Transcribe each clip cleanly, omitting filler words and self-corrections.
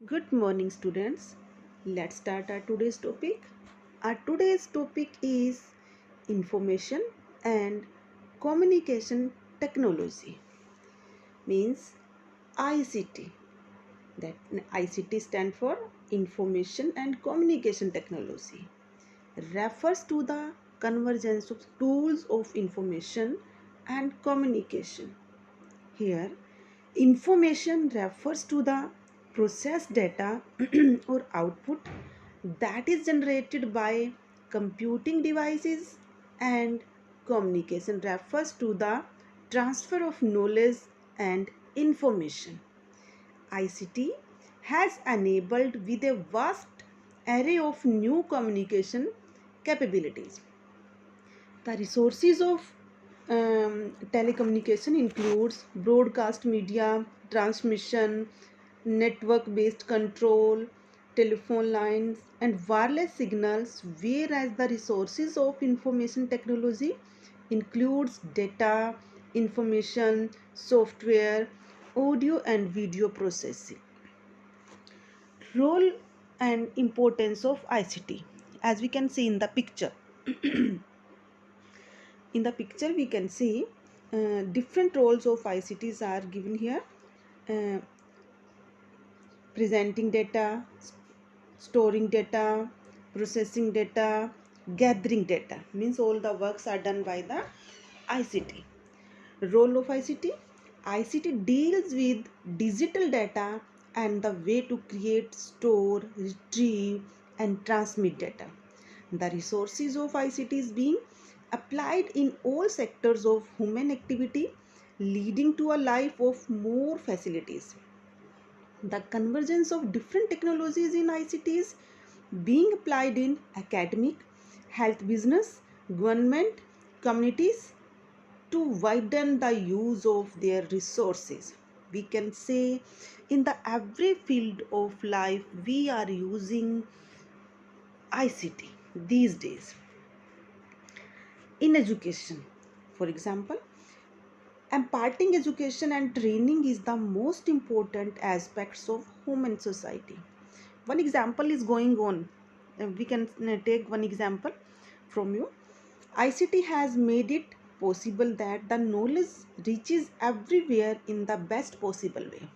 Good morning, students. Let's start our today's topic. Our today's topic is information and communication technology, means ICT. That ICT stand for information and communication technology. Refers to the convergence of tools of information and communication. Here, information refers to the processed data or output that is generated by computing devices, and communication refers to the transfer of knowledge and information. ICT has enabled with a vast array of new communication capabilities. The resources of telecommunication includes broadcast media, transmission, network-based control, telephone lines, and wireless signals, whereas the resources of information technology includes data, information, software, audio and video processing. Role and importance of ICT, as we can see in the picture. In the picture we can see different roles of ICTs are given here. uh, Presenting data, storing data, processing data, gathering data, means all the works are done by the ICT. Role of ICT: ICT deals with digital data and the way to create, store, retrieve and transmit data. The resources of ICT is being applied in all sectors of human activity, leading to a life of more facilities. The convergence of different technologies in ICT is being applied in academic, health, business, government, communities to widen the use of their resources. We can say in the every field of life we are using ICT these days. In education, for example, imparting education and training is the most important aspects of human society. One example is going on. We can take one example from you. ICT has made it possible that the knowledge reaches everywhere in the best possible way.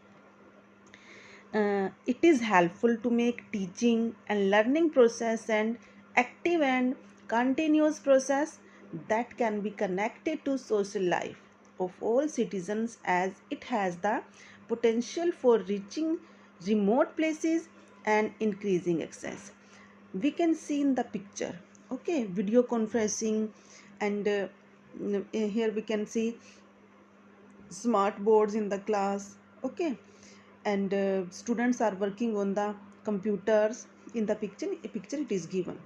It is helpful to make teaching and learning process and active and continuous process that can be connected to social life of all citizens, as it has the potential for reaching remote places and increasing access. We can see in the picture, okay, video conferencing, and here we can see smart boards in the class, okay, and students are working on the computers. In the picture it is given,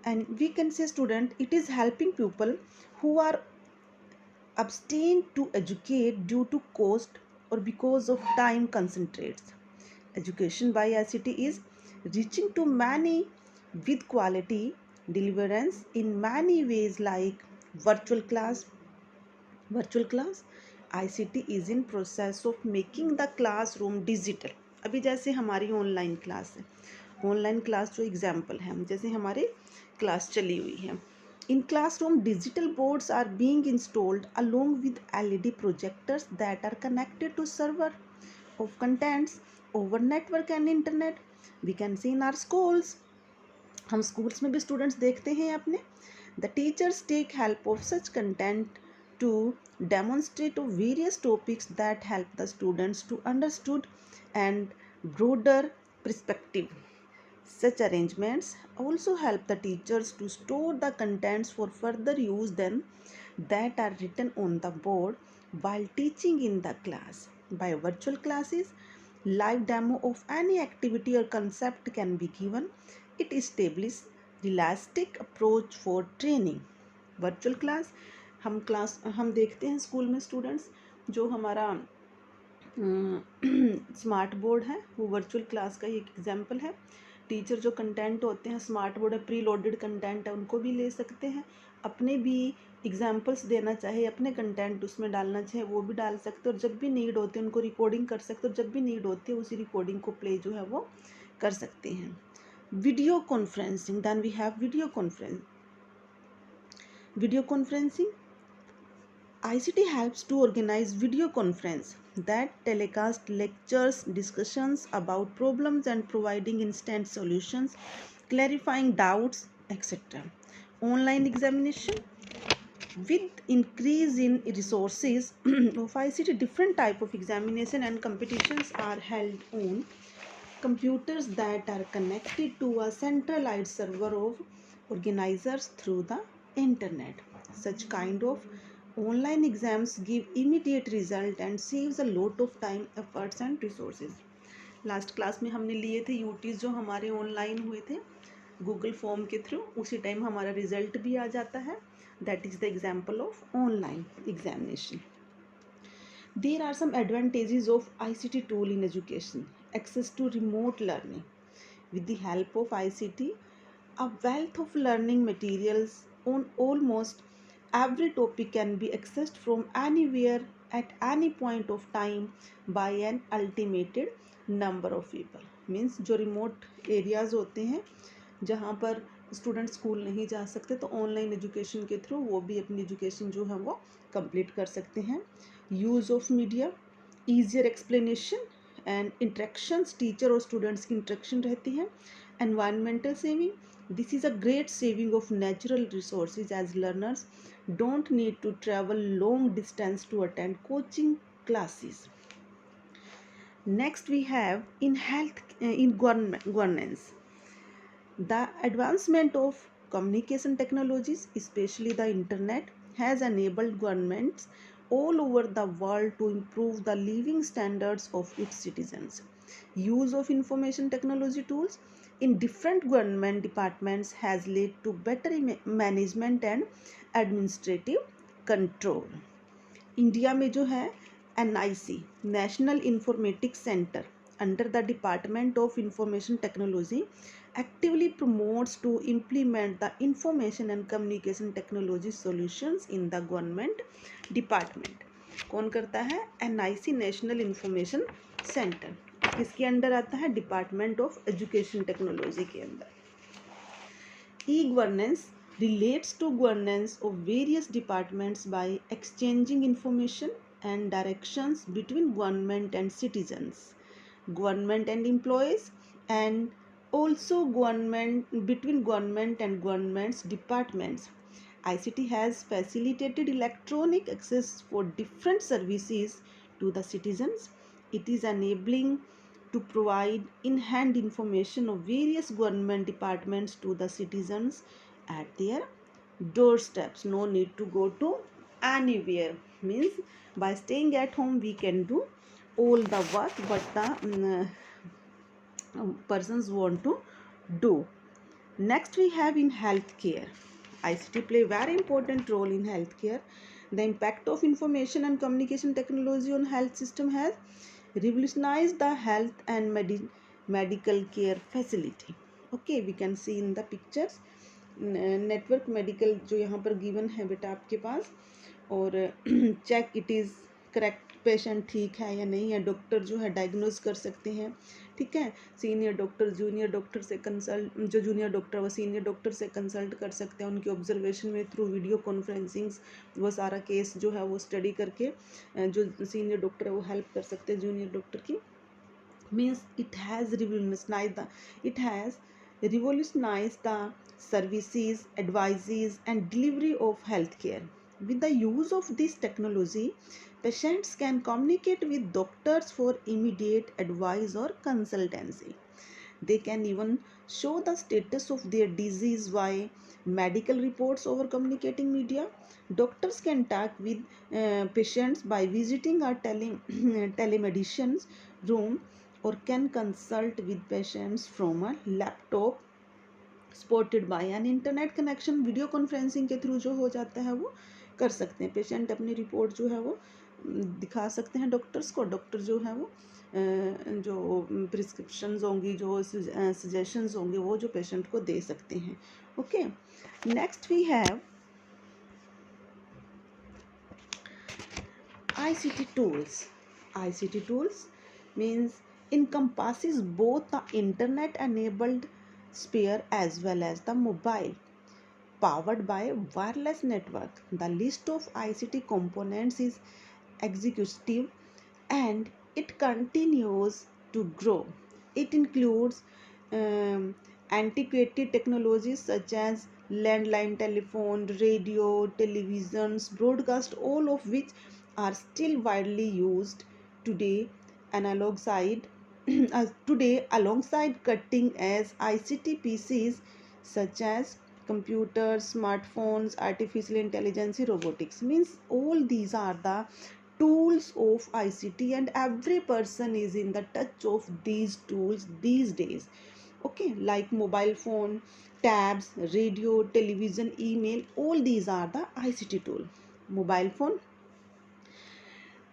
and we can say student, it is helping people who are abstain to educate due to cost or because of time concentrates. Education by ICT is reaching to many with quality deliverance in many ways, like virtual class. Virtual class, ICT is in process of making the classroom digital. अभी जैसे हमारी online class है, online class जो example है, जैसे हमारी class चली हुई है, in classroom digital boards are being installed along with LED projectors that are connected to server of contents over network and internet. We can see in our schools, हम schools में भी students देखते हैं अपने. The teachers take help of such content to demonstrate various topics that help the students to understood and broader perspective. Such arrangements also help the teachers to store the contents for further use than that are written on the board while teaching in the class. By virtual classes, live demo of any activity or concept can be given. It establishes realistic approach for training. Virtual class हम देखते हैं school में students, जो हमारा smart board है वो virtual class का ही एक एग्जाम्पल है. टीचर जो कंटेंट होते हैं, स्मार्ट बोर्ड है, प्री लोडेड कंटेंट है, उनको भी ले सकते हैं, अपने भी एग्जाम्पल्स देना चाहे, अपने कंटेंट उसमें डालना चाहे वो भी डाल सकते हो, और जब भी नीड होती है उनको रिकॉर्डिंग कर सकते हो, जब भी नीड होती है उसी रिकॉर्डिंग को प्ले जो है वो कर सकते हैं। Video conferencing, then we have video conferencing. ICT helps to organize video conference that telecast lectures, discussions about problems and providing instant solutions, clarifying doubts, etc. Online examination. With increase in resources of ICT, different type of examination and competitions are held on computers that are connected to a centralized server of organizers through the internet. Such kind of online exams give immediate result and saves a lot of time, efforts and resources. Last class में हमने लिए थे UTs जो हमारे online हुए थे Google form के through, उसी टाइम हमारा रिजल्ट भी आ जाता है. That is the example of online examination. There are some advantages of ICT tool in education. Access to remote learning. With the help of ICT, a wealth of learning materials on almost every topic can be accessed from anywhere at any point of time by an ultimated number of people. Means जो remote areas होते हैं जहाँ पर student school नहीं जा सकते, तो online education के थ्रू वो भी अपनी एजुकेशन जो है वो कंप्लीट कर सकते हैं. Use of media, easier explanation and interactions, teacher और स्टूडेंट्स की इंट्रैक्शन रहती है. Environmental saving, this is a great saving of natural resources as learners don't need to travel long distance to attend coaching classes. Next we have in governance. The advancement of communication technologies, especially the internet, has enabled governments all over the world to improve the living standards of its citizens. Use of information technology tools in different government departments has led to better management and administrative control. India में जो है NIC national informatics centre under the department of information technology actively promotes to implement the information and communication technology solutions in the government department. कौन करता है? NIC national information centre. किसके under आता है? Department of education technology के अंदर. E-governance relates to governance of various departments by exchanging information and directions between government and citizens, government and employees, and also between government and government's departments. ICT has facilitated electronic access for different services to the citizens. It is enabling to provide in-hand information of various government departments to the citizens at their doorsteps. No need to go to anywhere. Means by staying at home we can do all the work what the persons want to do. Next we have in healthcare. ICT play very important role in healthcare. The impact of information and communication technology on health system has revolutionized the health and medical care facility. Okay, we can see in the pictures. Network medical जो यहाँ पर given है बेटा आपके पास, और check it is correct, patient ठीक है या नहीं है, डॉक्टर जो है डायग्नोज कर सकते हैं. ठीक है, सीनियर डॉक्टर जूनियर डॉक्टर से कंसल्ट, जो जूनियर डॉक्टर वो सीनियर डॉक्टर से कंसल्ट कर सकते हैं. उनकी ऑब्जर्वेशन में थ्रू वीडियो कॉन्फ्रेंसिंग्स वो सारा केस जो है वो स्टडी करके जो सीनियर डॉक्टर है वो हेल्प कर सकते हैं जूनियर डॉक्टर की. Means it has revolutionized the services, advices and delivery of healthcare. With the use of this technology, patients can communicate with doctors for immediate advice or consultancy. They can even show the status of their disease via medical reports over communicating media. Doctors can talk with patients by visiting a telemedicine room, or can consult with patients from a laptop supported by an internet connection. Video conferencing के through जो हो जाता है वो कर सकते हैं. Patient अपनी रिपोर्ट जो है वो दिखा सकते हैं डॉक्टर्स को. डॉक्टर जो है वो जो प्रिस्क्रिप्शंस होंगी, जो सजेशंस होंगे, वो जो पेशेंट को दे सकते हैं. Okay, next we have ICT tools. ICT tools means encompasses both the internet enabled sphere as well as the mobile powered by wireless network. The list of ICT components is executive and it continues to grow. It includes um, antiquated technologies such as landline telephone, radio, televisions, broadcast, all of which are still widely used today. Analog side today alongside cutting edge ICT PCs such as computers, smartphones, artificial intelligence, robotics. Means all these are the tools of ICT and every person is in the touch of these tools these days. Okay, like mobile phone, tabs, radio, television, email, all these are the ICT tool. Mobile phone.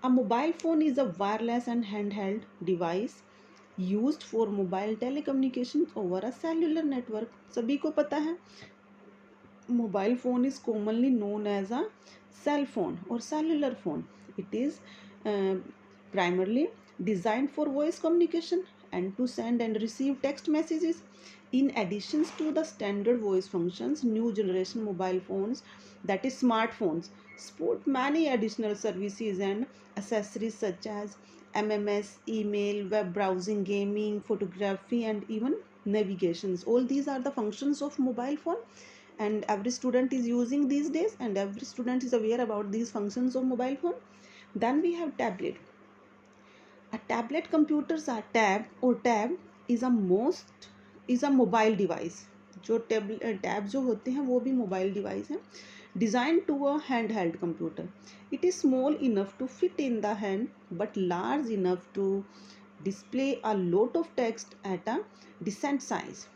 A mobile phone is a wireless and handheld device used for mobile telecommunication over a cellular network. सभी को पता है mobile phone is commonly known as a cell phone or cellular phone. It is uh, primarily designed for voice communication and to send and receive text messages. In addition to the standard voice functions, new generation mobile phones, that is smartphones, support many additional services and accessories such as MMS, email, web browsing, gaming, photography, and even navigations. All these are the functions of mobile phone and every student is using these days and every student is aware about these functions of mobile phone. Then we have tablet. A tablet computers are tab is a mobile device. जो tab जो होते हैं वो भी mobile device है designed to a handheld computer. It is small enough to fit in the hand but large enough to display a lot of text at a decent size.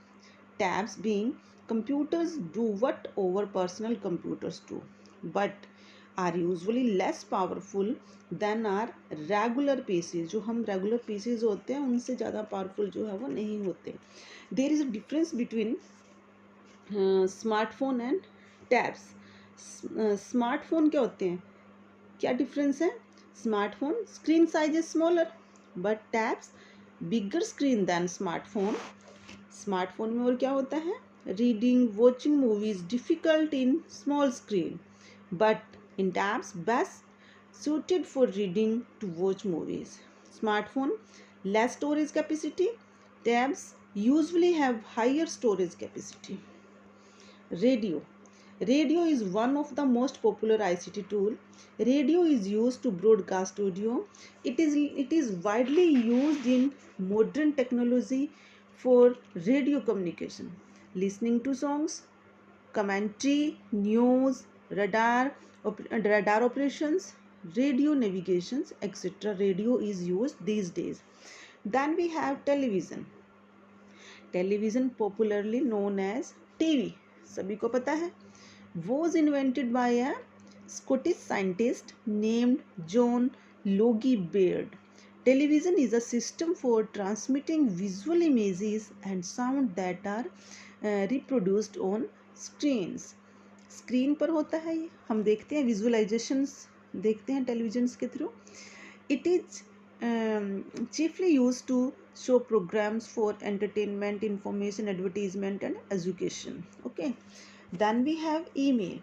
Tabs being computers do what over personal computers do, but are usually less powerful than our regular PCs. जो हम regular PCs होते हैं उनसे ज़्यादा powerful जो है वो नहीं होते. There is a difference between smartphone and tabs. Smartphone क्या होते हैं, क्या डिफरेंस है? Smartphone screen size is smaller but tabs bigger screen than smartphone. Smartphone में और क्या होता है? Reading watching movies difficult in small screen but in tabs best suited for reading to watch movies. Smartphone less storage capacity. Tabs usually have higher storage capacity. Radio. Radio is one of the most popular ICT tool. Radio is used to broadcast audio. It is widely used in modern technology for radio communication, listening to songs, commentary, news, radar operations, radio navigations, etc. Radio is used these days. Then we have television. Television popularly known as TV. सभी को पता है. Was invented by a Scottish scientist named John Logie Baird. Television is a system for transmitting visual images and sound that are reproduced on screens. Screen पर होता है ये, हम देखते हैं, विजुअलाइजेशंस देखते हैं टेलीविजन्स के through. It is chiefly used to show programs for entertainment, information, advertisement and education. Okay, then we have email.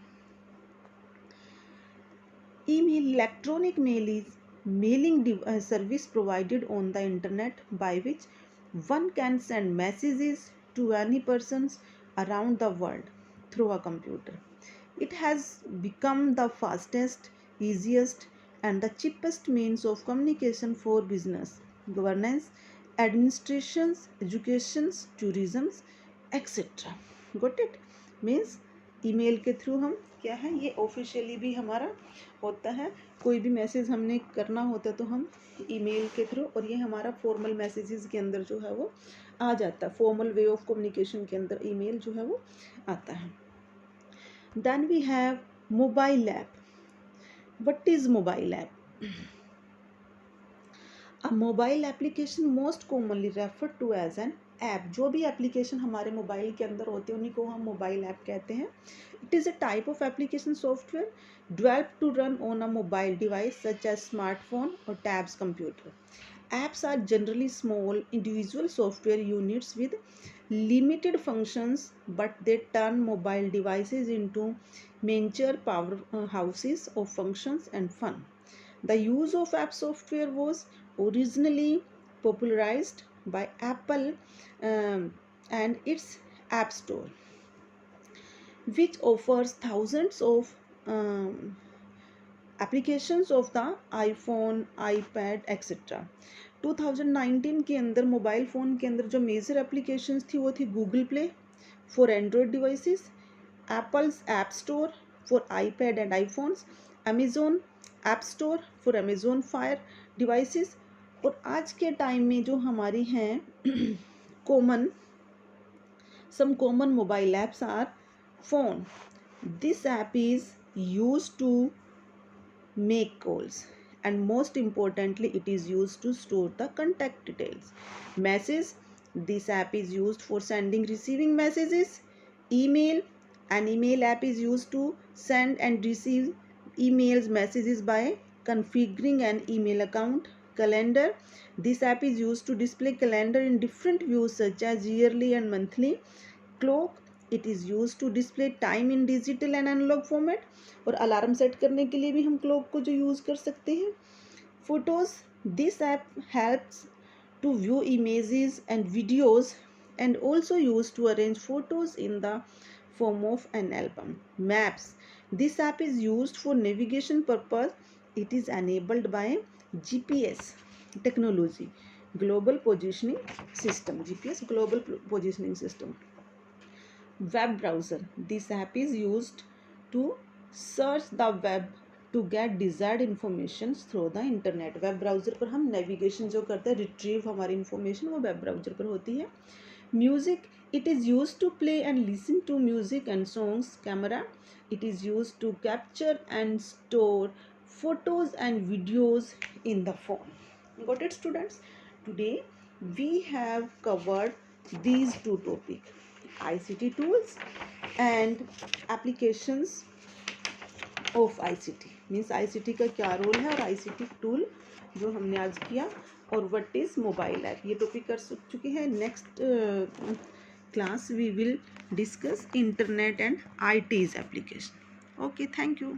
Electronic mail is mailing service provided on the internet by which one can send messages to any persons around the world through a computer. It has become the fastest, easiest and the cheapest means of communication for business, governance, administrations, education, tourism, etc. Got it? Means email के through हम क्या है, ये officially भी हमारा होता है. कोई भी मैसेज हमने करना होता है तो हम ईमेल के थ्रू, और ये हमारा फॉर्मल मैसेजेस के अंदर जो है वो आ जाता है. फॉर्मल वे ऑफ कम्युनिकेशन के अंदर ईमेल जो है वो आता है. Then we have mobile app. What is mobile app? A mobile application most commonly refer to as an app. जो भी एप्लीकेशन हमारे मोबाइल के अंदर होते हैं उन्हीं को हम मोबाइल ऐप कहते हैं। It is a type of application software developed to run on a mobile device such as smartphone और tabs computer. Apps are generally small individual software units with limited functions, but they turn mobile devices into miniature powerhouses of functions and fun. The use of app software was originally popularized by Apple and its App Store, which offers thousands of um, applications of the iPhone, iPad, etc. 2019 के अंदर mobile phone के अंदर जो major applications थी वो थी Google play for Android devices, apples app store for iPad and iPhones, Amazon app store for Amazon fire devices. और आज के टाइम में जो हमारी हैं common some common mobile apps are phone. This app is used to make calls, and most importantly it is used to store the contact details. Message, this app is used for sending receiving messages. Email, an email app is used to send and receive emails messages by configuring an email account. Calendar, this app is used to display calendar in different views such as yearly and monthly. Clock, it is used to display time in digital and analog format. और alarm set करने के लिए भी हम clock को जो use कर सकते हैं. Photos, this app helps to view images and videos and also used to arrange photos in the form of an album. Maps, this app is used for navigation purpose. It is enabled by GPS technology, global positioning system. GPS, global positioning system. Web browser, this app is used to search the web to get desired information through the internet. Web browser पर हम navigation जो करते हैं, retrieve हमारी information वो web browser पर होती है. Music, it is use to play and listen to music and songs. Camera, it is used to capture and store photos and videos in the phone. Got it, students? Today we have covered these two topics, ICT tools and applications of ICT. Means ICT का क्या role है और ICT tool जो हमने आज किया, और what is mobile app, ये टॉपिक कर चुके हैं. Next class we will discuss internet and IT's application. Okay, thank you.